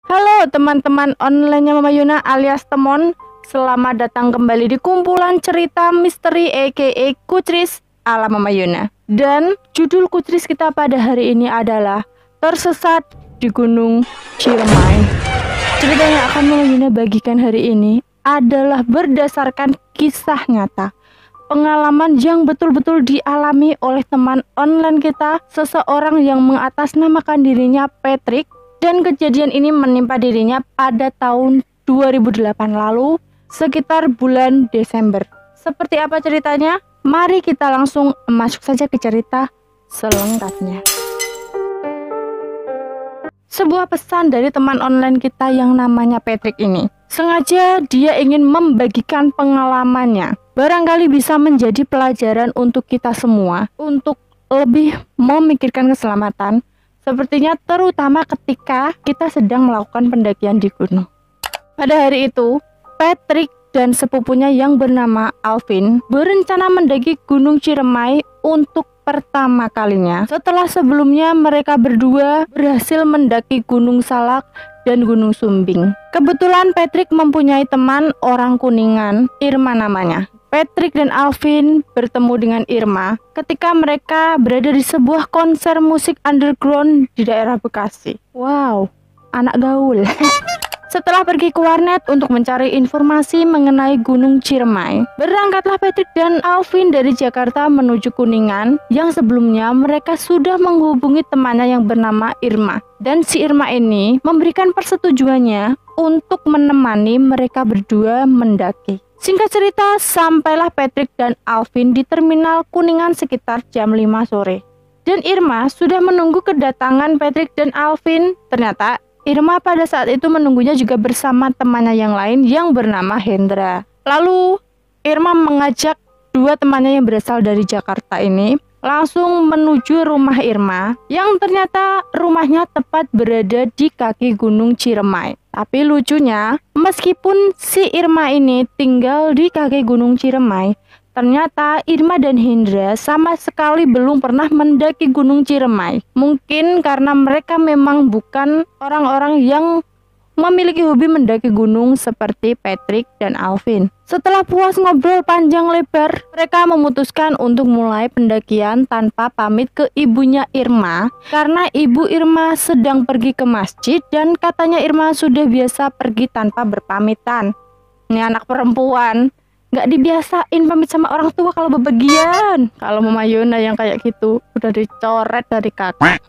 Halo teman-teman online-nya Mama Yuna alias Temon. Selamat datang kembali di kumpulan cerita misteri aka Kucris ala Mama Yuna. Dan judul Kucris kita pada hari ini adalah Tersesat di Gunung Ciremai. Cerita yang akan Mama Yuna bagikan hari ini adalah berdasarkan kisah nyata, pengalaman yang betul-betul dialami oleh teman online kita, seseorang yang mengatasnamakan dirinya Patrick. Dan kejadian ini menimpa dirinya pada tahun 2008 lalu, sekitar bulan Desember. Seperti apa ceritanya? Mari kita langsung masuk saja ke cerita selengkapnya. Sebuah pesan dari teman online kita yang namanya Patrick ini. Sengaja dia ingin membagikan pengalamannya. Barangkali bisa menjadi pelajaran untuk kita semua, untuk lebih memikirkan keselamatan. Sepertinya terutama ketika kita sedang melakukan pendakian di gunung. Pada hari itu, Patrick dan sepupunya yang bernama Alvin berencana mendaki Gunung Ciremai untuk pertama kalinya. Setelah sebelumnya mereka berdua berhasil mendaki Gunung Salak dan Gunung Sumbing. Kebetulan Patrick mempunyai teman orang Kuningan, Irma namanya. Patrick dan Alvin bertemu dengan Irma ketika mereka berada di sebuah konser musik underground di daerah Bekasi. Wow, anak gaul. Setelah pergi ke warnet untuk mencari informasi mengenai Gunung Ciremai, berangkatlah Patrick dan Alvin dari Jakarta menuju Kuningan, yang sebelumnya mereka sudah menghubungi temannya yang bernama Irma. Dan si Irma ini memberikan persetujuannya untuk menemani mereka berdua mendaki. Singkat cerita, sampailah Patrick dan Alvin di terminal Kuningan sekitar jam 5 sore. Dan Irma sudah menunggu kedatangan Patrick dan Alvin. Ternyata Irma pada saat itu menunggunya juga bersama temannya yang lain yang bernama Hendra. Lalu Irma mengajak dua temannya yang berasal dari Jakarta ini langsung menuju rumah Irma, yang ternyata rumahnya tepat berada di kaki Gunung Ciremai. Tapi lucunya, meskipun si Irma ini tinggal di kaki Gunung Ciremai, ternyata Irma dan Hendra sama sekali belum pernah mendaki Gunung Ciremai. Mungkin karena mereka memang bukan orang-orang yang memiliki hobi mendaki gunung seperti Patrick dan Alvin. Setelah puas ngobrol panjang lebar, mereka memutuskan untuk mulai pendakian tanpa pamit ke ibunya Irma, karena ibu Irma sedang pergi ke masjid dan katanya Irma sudah biasa pergi tanpa berpamitan. Ini anak perempuan, nggak dibiasain pamit sama orang tua kalau bepergian. Kalau Mama Yuna yang kayak gitu udah dicoret dari kakak.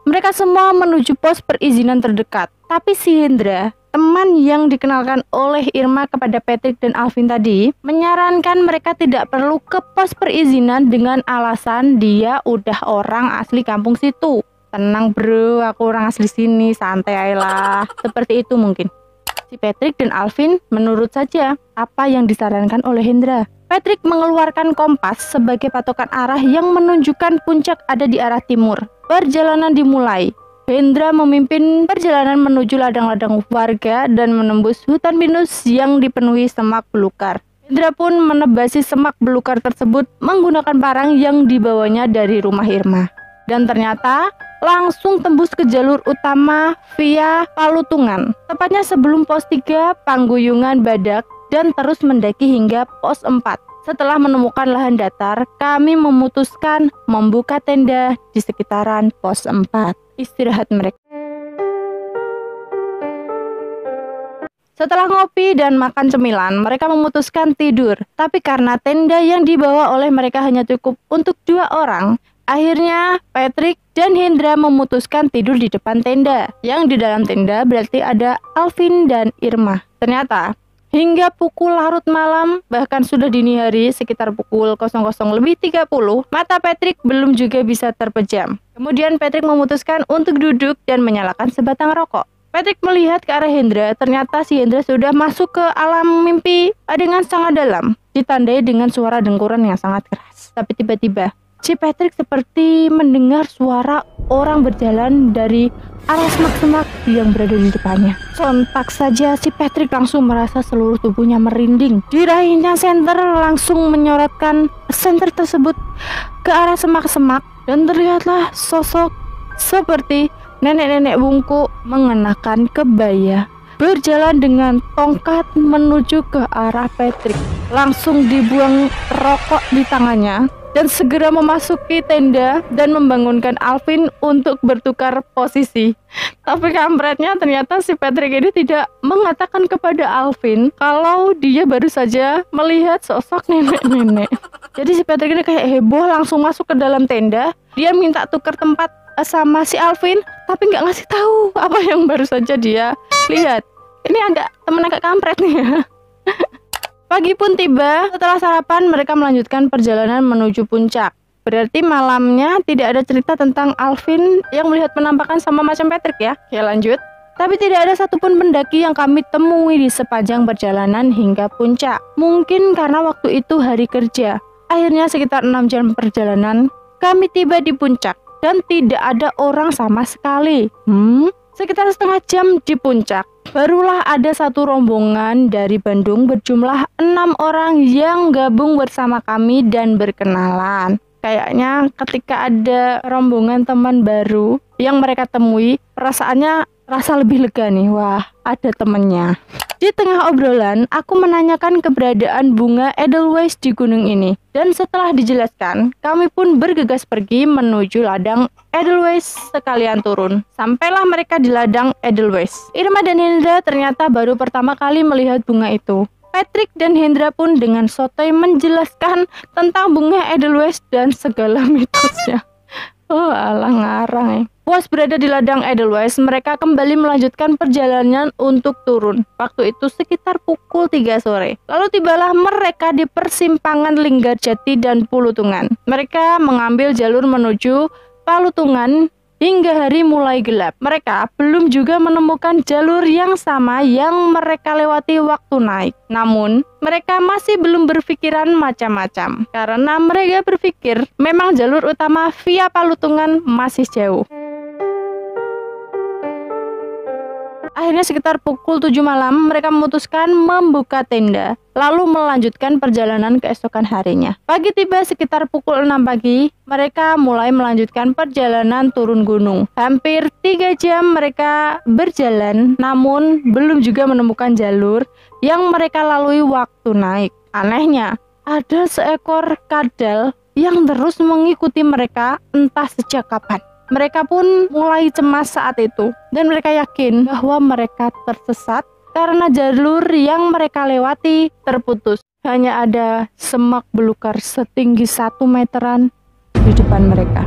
Mereka semua menuju pos perizinan terdekat. Tapi si Hendra, teman yang dikenalkan oleh Irma kepada Patrick dan Alvin tadi, menyarankan mereka tidak perlu ke pos perizinan dengan alasan dia udah orang asli kampung situ. Tenang bro, aku orang asli sini, santai lah. Seperti itu mungkin. Si Patrick dan Alvin menurut saja apa yang disarankan oleh Hendra. Patrick mengeluarkan kompas sebagai patokan arah yang menunjukkan puncak ada di arah timur. Perjalanan dimulai. Hendra memimpin perjalanan menuju ladang-ladang warga dan menembus hutan pinus yang dipenuhi semak belukar. Hendra pun menebasi semak belukar tersebut menggunakan parang yang dibawanya dari rumah Irma. Dan ternyata langsung tembus ke jalur utama via Palutungan, tepatnya sebelum pos 3 Pangguyungan Badak, dan terus mendaki hingga pos 4. Setelah menemukan lahan datar, kami memutuskan membuka tenda di sekitaran pos 4. Istirahat mereka. Setelah ngopi dan makan cemilan, mereka memutuskan tidur. Tapi karena tenda yang dibawa oleh mereka hanya cukup untuk 2 orang, akhirnya Patrick dan Hendra memutuskan tidur di depan tenda. Yang di dalam tenda berarti ada Alvin dan Irma. Ternyata hingga pukul larut malam, bahkan sudah dini hari sekitar pukul 00:30, mata Patrick belum juga bisa terpejam. Kemudian Patrick memutuskan untuk duduk dan menyalakan sebatang rokok. Patrick melihat ke arah Hendra, ternyata si Hendra sudah masuk ke alam mimpi dengan sangat dalam, ditandai dengan suara dengkuran yang sangat keras. Tapi tiba-tiba, si Patrick seperti mendengar suara orang berjalan dari arah semak-semak yang berada di depannya. Sontak saja si Patrick langsung merasa seluruh tubuhnya merinding. Diraihnya senter langsung menyorotkan senter tersebut ke arah semak-semak dan terlihatlah sosok seperti Nenek-nenek bungkuk mengenakan kebaya berjalan dengan tongkat menuju ke arah Patrick. Langsung dibuang rokok di tangannya dan segera memasuki tenda dan membangunkan Alvin untuk bertukar posisi. Tapi kampretnya ternyata si Patrick ini tidak mengatakan kepada Alvin kalau dia baru saja melihat sosok nenek-nenek. Jadi si Patrick ini kayak heboh langsung masuk ke dalam tenda. Dia minta tukar tempat sama si Alvin, tapi nggak ngasih tahu apa yang baru saja dia lihat. Ini agak kampret nih ya. Pagi pun tiba. Setelah sarapan, mereka melanjutkan perjalanan menuju puncak. Berarti malamnya tidak ada cerita tentang Alvin yang melihat penampakan sama macam Patrick ya. Oke, lanjut. Tapi tidak ada satupun pendaki yang kami temui di sepanjang perjalanan hingga puncak. Mungkin karena waktu itu hari kerja. Akhirnya sekitar 6 jam perjalanan, kami tiba di puncak. Dan tidak ada orang sama sekali. Sekitar setengah jam di puncak, barulah ada satu rombongan dari Bandung berjumlah 6 orang yang gabung bersama kami dan berkenalan. Kayaknya ketika ada rombongan teman baru yang mereka temui, perasaannya rasa lebih lega nih. Wah, ada temennya. Di tengah obrolan, aku menanyakan keberadaan bunga Edelweiss di gunung ini. Dan setelah dijelaskan, kami pun bergegas pergi menuju ladang Edelweiss sekalian turun. Sampailah mereka di ladang Edelweiss. Irma dan Hendra ternyata baru pertama kali melihat bunga itu. Patrick dan Hendra pun dengan sotoy menjelaskan tentang bunga Edelweiss dan segala mitosnya. Oh alah ngarang ya. Puas berada di ladang Edelweiss, mereka kembali melanjutkan perjalanan untuk turun. Waktu itu sekitar pukul 3 sore. Lalu tibalah mereka di persimpangan Linggarjati dan Pulutungan. Mereka mengambil jalur menuju Palutungan hingga hari mulai gelap. Mereka belum juga menemukan jalur yang sama yang mereka lewati waktu naik. Namun, mereka masih belum berpikiran macam-macam. Karena mereka berpikir memang jalur utama via Palutungan masih jauh. Akhirnya sekitar pukul 7 malam, mereka memutuskan membuka tenda, lalu melanjutkan perjalanan keesokan harinya. Pagi tiba sekitar pukul 6 pagi, mereka mulai melanjutkan perjalanan turun gunung. Hampir 3 jam mereka berjalan, namun belum juga menemukan jalur yang mereka lalui waktu naik. Anehnya, ada seekor kadal yang terus mengikuti mereka entah sejak kapan. Mereka pun mulai cemas saat itu dan mereka yakin bahwa mereka tersesat karena jalur yang mereka lewati terputus. Hanya ada semak belukar setinggi 1 meteran di depan mereka.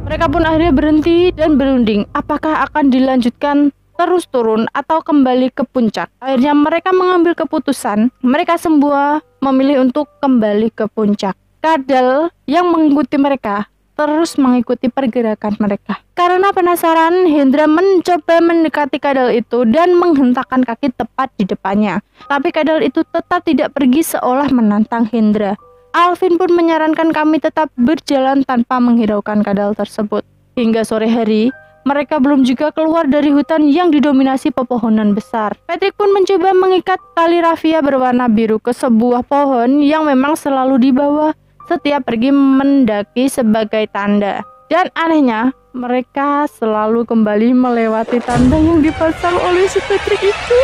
Mereka pun akhirnya berhenti dan berunding apakah akan dilanjutkan terus turun atau kembali ke puncak. Akhirnya mereka mengambil keputusan, mereka semua memilih untuk kembali ke puncak. Kadal yang mengikuti mereka terus mengikuti pergerakan mereka. Karena penasaran, Hendra mencoba mendekati kadal itu dan menghentakkan kaki tepat di depannya. Tapi kadal itu tetap tidak pergi seolah menantang Hendra. Alvin pun menyarankan kami tetap berjalan tanpa menghiraukan kadal tersebut. Hingga sore hari, mereka belum juga keluar dari hutan yang didominasi pepohonan besar. Patrick pun mencoba mengikat tali rafia berwarna biru ke sebuah pohon yang memang selalu dibawa setiap pergi mendaki sebagai tanda. Dan anehnya, mereka selalu kembali melewati tanda yang dipasang oleh si Patrick itu.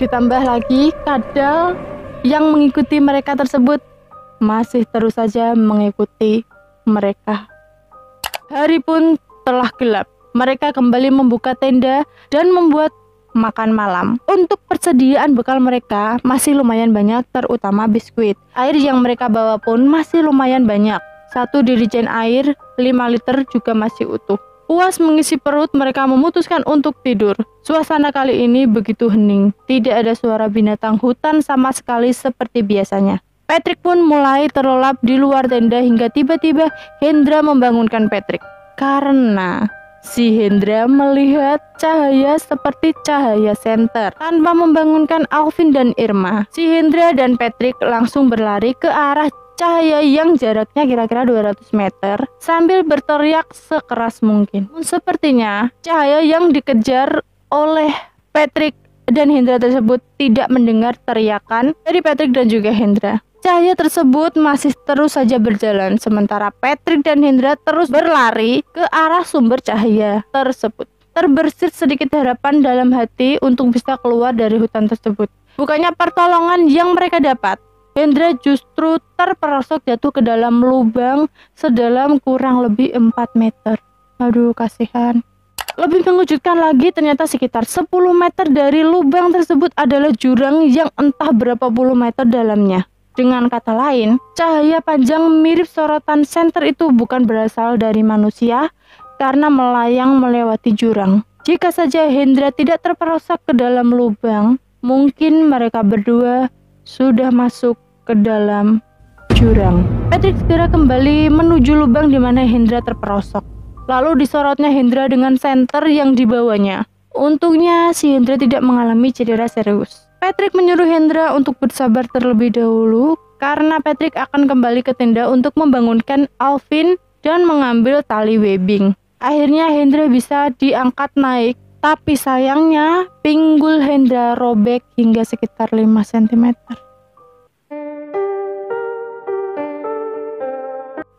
Ditambah lagi, kadal yang mengikuti mereka tersebut masih terus saja mengikuti mereka. Hari pun telah gelap. Mereka kembali membuka tenda dan membuat makan malam. Untuk persediaan bekal mereka masih lumayan banyak, terutama biskuit. Air yang mereka bawa pun masih lumayan banyak. 1 dirijen air 5 liter juga masih utuh. Puas mengisi perut, mereka memutuskan untuk tidur. Suasana kali ini begitu hening. Tidak ada suara binatang hutan sama sekali seperti biasanya. Patrick pun mulai terlelap di luar tenda hingga tiba-tiba Hendra membangunkan Patrick. Karena si Hendra melihat cahaya seperti cahaya senter. Tanpa membangunkan Alvin dan Irma, si Hendra dan Patrick langsung berlari ke arah cahaya yang jaraknya kira-kira 200 meter sambil berteriak sekeras mungkin. Sepertinya cahaya yang dikejar oleh Patrick dan Hendra tersebut tidak mendengar teriakan dari Patrick dan juga Hendra. Cahaya tersebut masih terus saja berjalan, sementara Patrick dan Hendra terus berlari ke arah sumber cahaya tersebut. Terbersit sedikit harapan dalam hati untuk bisa keluar dari hutan tersebut. Bukannya pertolongan yang mereka dapat, Hendra justru terperosok jatuh ke dalam lubang sedalam kurang lebih 4 meter. Aduh, kasihan. Lebih mengejutkan lagi, ternyata sekitar 10 meter dari lubang tersebut adalah jurang yang entah berapa puluh meter dalamnya. Dengan kata lain, cahaya panjang mirip sorotan senter itu bukan berasal dari manusia karena melayang melewati jurang. Jika saja Hendra tidak terperosok ke dalam lubang, mungkin mereka berdua sudah masuk ke dalam jurang. Patrick segera kembali menuju lubang di mana Hendra terperosok. Lalu disorotnya Hendra dengan senter yang dibawanya. Untungnya si Hendra tidak mengalami cedera serius. Patrick menyuruh Hendra untuk bersabar terlebih dahulu karena Patrick akan kembali ke tenda untuk membangunkan Alvin dan mengambil tali webbing. Akhirnya Hendra bisa diangkat naik, tapi sayangnya pinggul Hendra robek hingga sekitar 5 cm.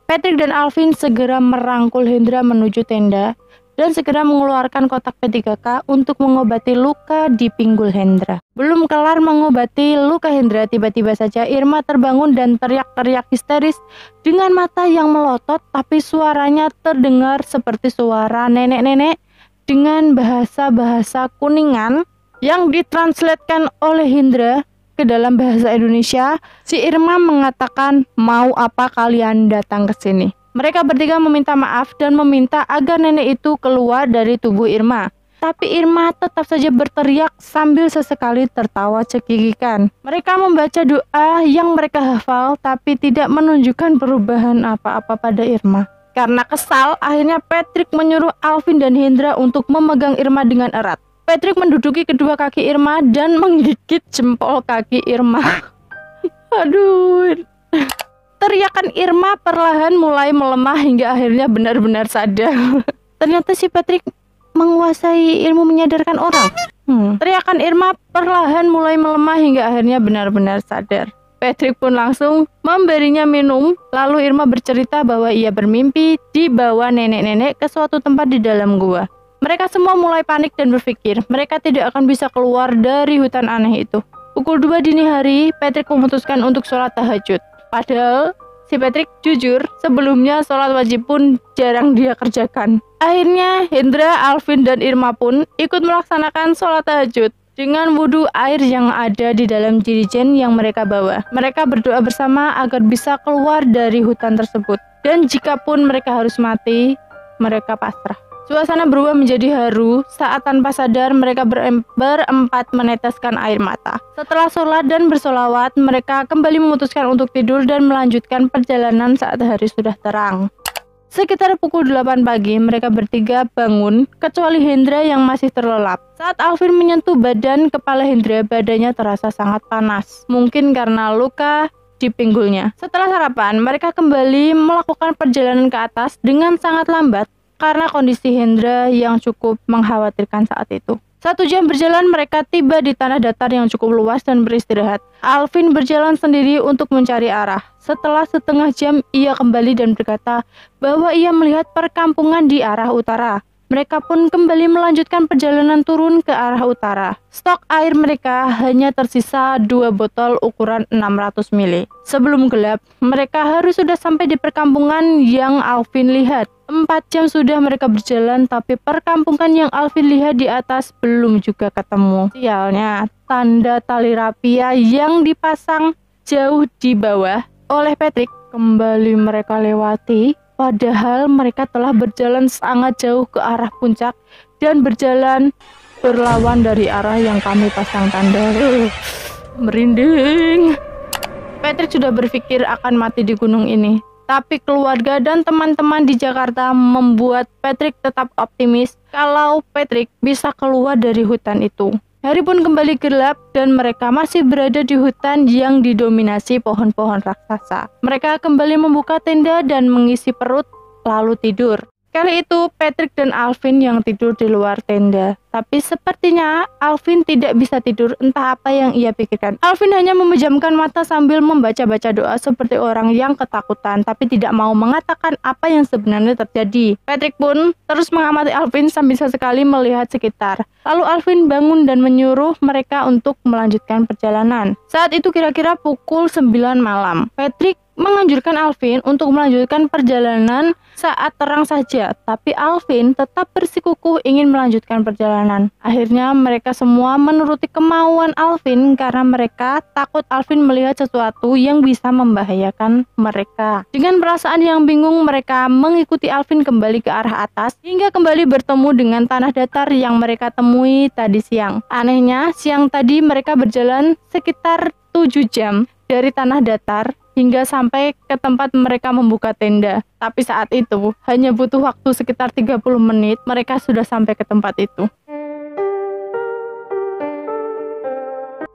Patrick dan Alvin segera merangkul Hendra menuju tenda dan segera mengeluarkan kotak P3K untuk mengobati luka di pinggul Hendra. Belum kelar mengobati luka Hendra, tiba-tiba saja Irma terbangun dan teriak-teriak histeris dengan mata yang melotot, tapi suaranya terdengar seperti suara nenek-nenek dengan bahasa-bahasa Kuningan yang ditranslatekan oleh Hendra ke dalam bahasa Indonesia. Si Irma mengatakan, "Mau apa kalian datang ke sini?" Mereka bertiga meminta maaf dan meminta agar nenek itu keluar dari tubuh Irma. Tapi Irma tetap saja berteriak sambil sesekali tertawa cekikikan. Mereka membaca doa yang mereka hafal tapi tidak menunjukkan perubahan apa-apa pada Irma. Karena kesal, akhirnya Patrick menyuruh Alvin dan Hendra untuk memegang Irma dengan erat. Patrick menduduki kedua kaki Irma dan menggigit jempol kaki Irma. Aduh. Teriakan Irma perlahan mulai melemah hingga akhirnya benar-benar sadar. Ternyata si Patrick menguasai ilmu menyadarkan orang. Teriakan Irma perlahan mulai melemah hingga akhirnya benar-benar sadar. Patrick pun langsung memberinya minum. Lalu Irma bercerita bahwa ia bermimpi dibawa nenek-nenek ke suatu tempat di dalam gua. Mereka semua mulai panik dan berpikir mereka tidak akan bisa keluar dari hutan aneh itu. Pukul 2 dini hari, Patrick memutuskan untuk sholat tahajud. Padahal si Patrick jujur, sebelumnya sholat wajib pun jarang dia kerjakan. Akhirnya Hendra, Alvin, dan Irma pun ikut melaksanakan sholat tahajud dengan wudhu air yang ada di dalam jirijen yang mereka bawa. Mereka berdoa bersama agar bisa keluar dari hutan tersebut. Dan jikapun mereka harus mati, mereka pasrah. Suasana berubah menjadi haru saat tanpa sadar mereka berempat meneteskan air mata. Setelah sholat dan bersolawat, mereka kembali memutuskan untuk tidur dan melanjutkan perjalanan saat hari sudah terang. Sekitar pukul 8 pagi, mereka bertiga bangun, kecuali Hendra yang masih terlelap. Saat Alvin menyentuh badan kepala Hendra, badannya terasa sangat panas. Mungkin karena luka di pinggulnya. Setelah sarapan, mereka kembali melakukan perjalanan ke atas dengan sangat lambat karena kondisi Hendra yang cukup mengkhawatirkan saat itu. 1 jam berjalan, mereka tiba di tanah datar yang cukup luas dan beristirahat. Alvin berjalan sendiri untuk mencari arah. Setelah setengah jam, ia kembali dan berkata bahwa ia melihat perkampungan di arah utara. Mereka pun kembali melanjutkan perjalanan turun ke arah utara. Stok air mereka hanya tersisa 2 botol ukuran 600 ml. Sebelum gelap, mereka harus sudah sampai di perkampungan yang Alvin lihat. 4 jam sudah mereka berjalan, tapi perkampungan yang Alvin lihat di atas belum juga ketemu. Sialnya, tanda tali rapia yang dipasang jauh di bawah oleh Patrick kembali mereka lewati. Padahal mereka telah berjalan sangat jauh ke arah puncak dan berjalan berlawan dari arah yang kami pasang tanda. Merinding. Patrick sudah berpikir akan mati di gunung ini. Tapi keluarga dan teman-teman di Jakarta membuat Patrick tetap optimis kalau Patrick bisa keluar dari hutan itu. Hari pun kembali gelap dan mereka masih berada di hutan yang didominasi pohon-pohon raksasa. Mereka kembali membuka tenda dan mengisi perut lalu tidur. Kali itu Patrick dan Alvin yang tidur di luar tenda. Tapi sepertinya Alvin tidak bisa tidur, entah apa yang ia pikirkan. Alvin hanya memejamkan mata sambil membaca-baca doa seperti orang yang ketakutan, tapi tidak mau mengatakan apa yang sebenarnya terjadi. Patrick pun terus mengamati Alvin sambil sesekali melihat sekitar. Lalu Alvin bangun dan menyuruh mereka untuk melanjutkan perjalanan. Saat itu kira-kira pukul 9 malam. Patrick menganjurkan Alvin untuk melanjutkan perjalanan saat terang saja, tapi Alvin tetap bersikukuh ingin melanjutkan perjalanan. Akhirnya mereka semua menuruti kemauan Alvin karena mereka takut Alvin melihat sesuatu yang bisa membahayakan mereka. Dengan perasaan yang bingung, mereka mengikuti Alvin kembali ke arah atas hingga kembali bertemu dengan tanah datar yang mereka temui tadi siang. Anehnya, siang tadi mereka berjalan sekitar 7 jam dari tanah datar hingga sampai ke tempat mereka membuka tenda. Tapi saat itu hanya butuh waktu sekitar 30 menit, mereka sudah sampai ke tempat itu.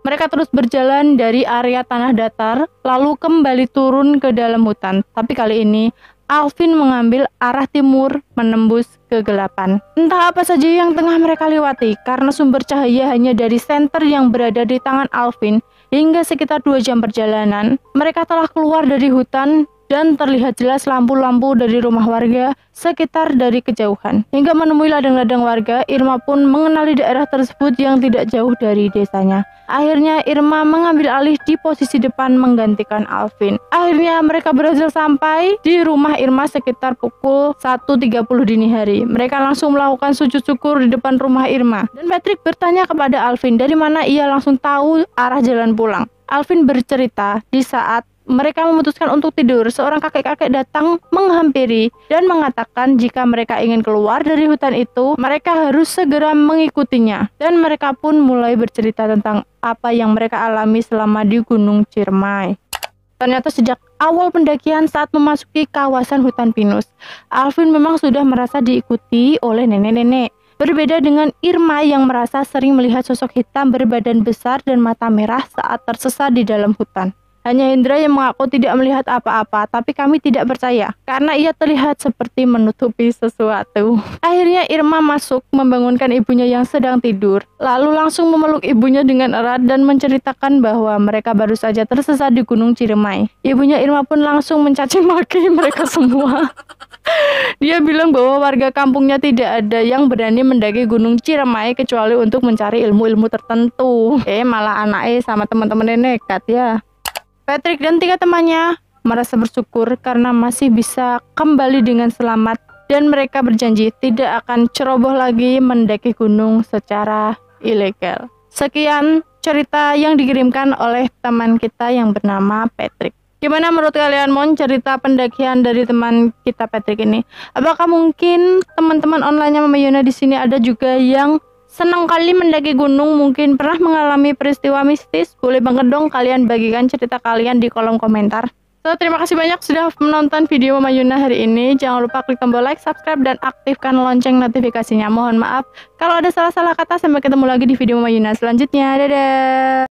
Mereka terus berjalan dari area tanah datar, lalu kembali turun ke dalam hutan. Tapi kali ini Alvin mengambil arah timur menembus kegelapan. Entah apa saja yang tengah mereka lewati, karena sumber cahaya hanya dari senter yang berada di tangan Alvin. Hingga sekitar 2 jam perjalanan, mereka telah keluar dari hutan dan terlihat jelas lampu-lampu dari rumah warga sekitar dari kejauhan. Hingga menemui ladang-ladang warga, Irma pun mengenali daerah tersebut yang tidak jauh dari desanya. Akhirnya Irma mengambil alih di posisi depan menggantikan Alvin. Akhirnya mereka berhasil sampai di rumah Irma sekitar pukul 1.30 dini hari. Mereka langsung melakukan sujud syukur di depan rumah Irma. Dan Patrick bertanya kepada Alvin dari mana ia langsung tahu arah jalan pulang. Alvin bercerita di saat mereka memutuskan untuk tidur, seorang kakek-kakek datang menghampiri dan mengatakan jika mereka ingin keluar dari hutan itu, mereka harus segera mengikutinya. Dan mereka pun mulai bercerita tentang apa yang mereka alami selama di Gunung Ciremai. Ternyata sejak awal pendakian saat memasuki kawasan hutan pinus, Alvin memang sudah merasa diikuti oleh nenek-nenek. Berbeda dengan Irma yang merasa sering melihat sosok hitam berbadan besar dan mata merah saat tersesat di dalam hutan. Hanya Hendra yang mengaku tidak melihat apa-apa, tapi kami tidak percaya karena ia terlihat seperti menutupi sesuatu. Akhirnya Irma masuk membangunkan ibunya yang sedang tidur, lalu langsung memeluk ibunya dengan erat dan menceritakan bahwa mereka baru saja tersesat di Gunung Ciremai. Ibunya Irma pun langsung mencaci maki mereka semua. Dia bilang bahwa warga kampungnya tidak ada yang berani mendaki Gunung Ciremai kecuali untuk mencari ilmu-ilmu tertentu. Malah anaknya sama teman-temannya nekat ya. Patrick dan 3 temannya merasa bersyukur karena masih bisa kembali dengan selamat dan mereka berjanji tidak akan ceroboh lagi mendaki gunung secara ilegal. Sekian cerita yang dikirimkan oleh teman kita yang bernama Patrick. Gimana menurut kalian Mon cerita pendakian dari teman kita Patrick ini? Apakah mungkin teman-teman online-nya Mama Yuna di sini ada juga yang senang kali mendaki gunung, mungkin pernah mengalami peristiwa mistis? Boleh banget dong kalian bagikan cerita kalian di kolom komentar. So, terima kasih banyak sudah menonton video Mama Yuna hari ini. Jangan lupa klik tombol like, subscribe, dan aktifkan lonceng notifikasinya. Mohon maaf kalau ada salah-salah kata. Sampai ketemu lagi di video Mama Yuna selanjutnya. Dadah!